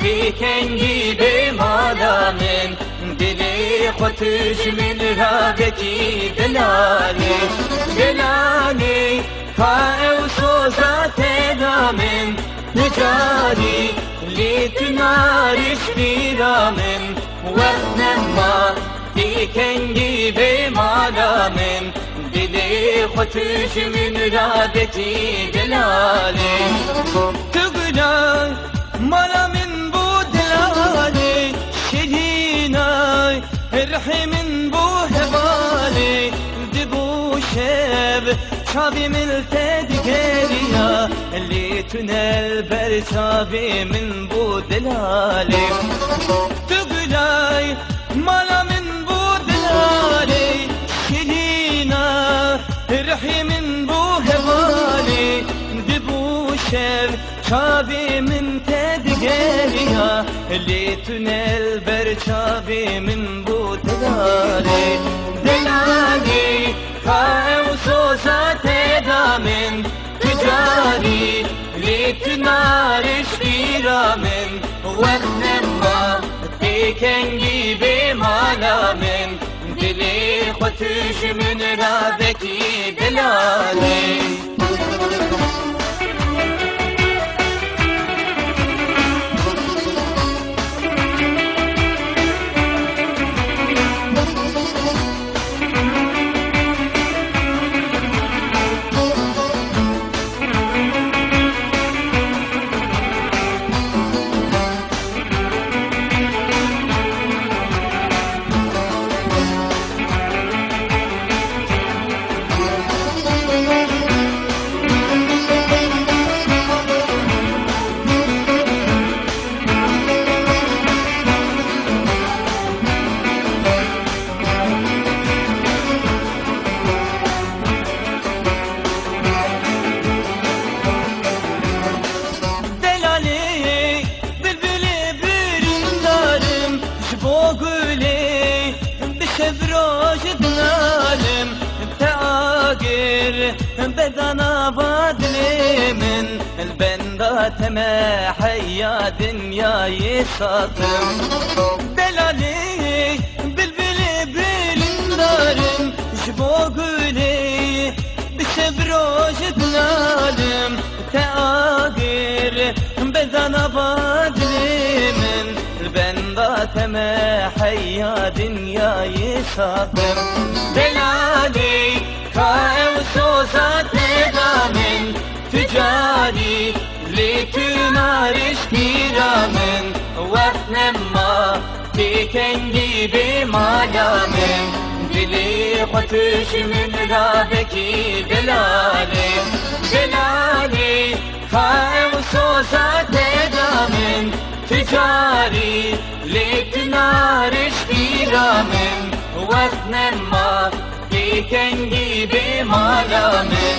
diken gibi malamın, dili kotuş min rabeki delali, delali ka ev soza tedamin, necari li tünariş biramın, vernema diken gibi malamın, dili kotuş min rabeki delali. Tügülay malamin bu delali, şirinay erhimin bu hevali, di bu şev çavimin tedigeriya, li tünel ber çavimin bu delali. Tügülay malamin bu delali, şirinay erhimin bu hevali, di bu şev çavimin tedigeriya, li tünel ber çavimin bu delali. Delali ka ev soza tedamin, tücari li tünariş biramın, vernema diken gibi malamın, dili kotuş min rabeki delali. بدنا بادلي من البندا تما حيا دنيا يساطم، دلالي بلبلي بلندارم جبوغلي بسبروج دلالم، تاغير بدنا بادلي من البندا تما حيا دنيا يساطم، دلالي كاو soza tedamin, tücari li tünariş biramın, vernema diken gibi malamın, dili kotuş min rabeki delali. Delali kaev soza tedamin, tücari li tünariş biramın, vernema diken gibi malamın,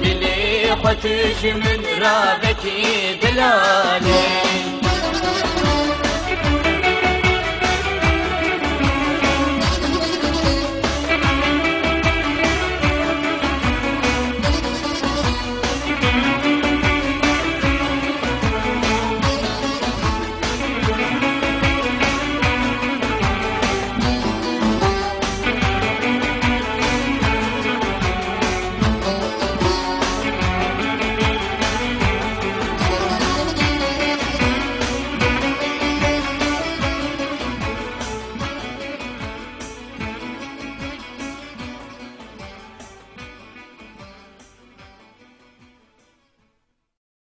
dili kotuş min rabeki delali.